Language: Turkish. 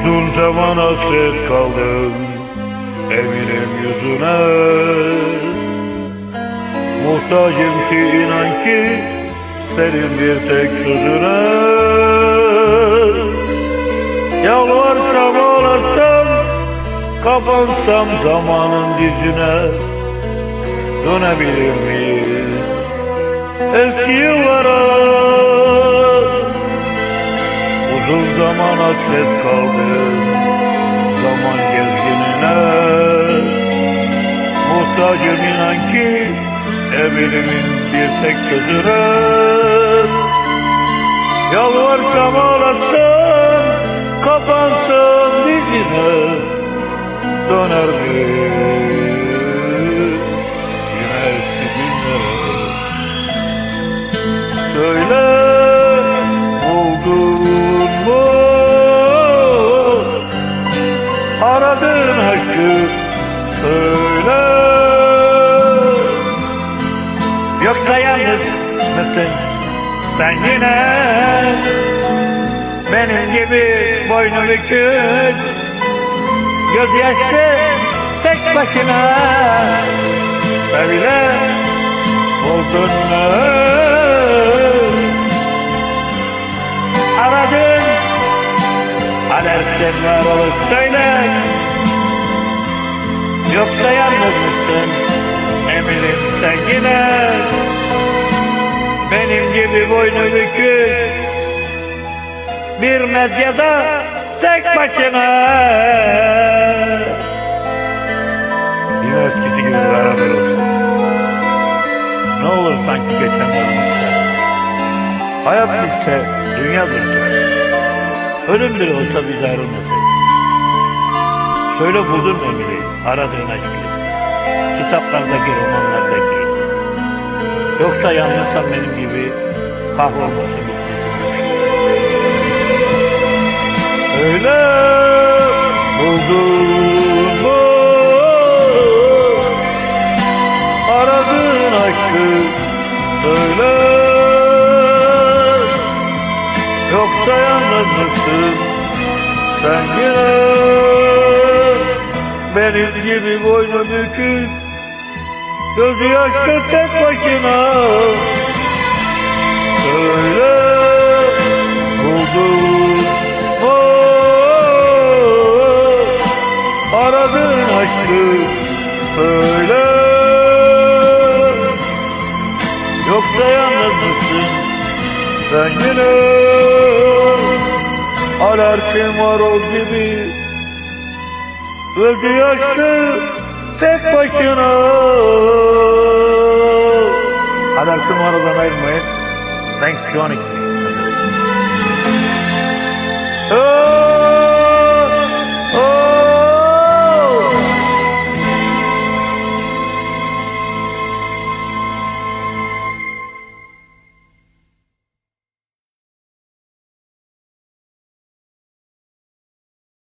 Uzun zaman hasret kaldım eminim yüzüne. Muhtacım ki inan ki senin bir tek sözüne. Yalvarsam ağlarsam kapansam zamanın dizine, dönebilir miyiz eski yıllara? Uzun zaman hasret kaldım zaman gezginine. Muhtacım inan ki eminimin bir tek sözüne. Yalvarsam ağlarsam kapansam dizine, döner mi yine eski günlere? Söyle, buldun mu aradığın aşkı? Söyle, yoksa yalnız mısın sen yine? Benim gibi boynu bükük, gözyaşlı tek başına. Öyle oldun mu aradın alersin var olup söyle. Yoksa yalnız mısın eminim sen yine? Benim gibi boynu bükük bir medyada tek başına. Yine eskisi gibi beraber olsun. Ne olur sanki geçen olmuşsa. Hayat bitse, dünya bitse, ölüm bile olsa biz ayrılmasaydık. Söyle, buldun mu Emire'yi, aradığın aşkı? Kitaplardaki, romanlardaki. Yoksa yalnızsan benim gibi kahrolması bitmesin. Öyle buldun mu aradığın aşkı? Söyle, yoksa yalnız mısın sen yine? Benim gibi boynu bükük, gözü yaşlı tek başına. Söyle, buldun mu aradığın aşkı? Söyle, yoksa yalnız mısın sen yine? Alersin var ol gibi, gözü yaşlı tek başına. Alersin var oldan ayrılmayın. Thanks for joining me.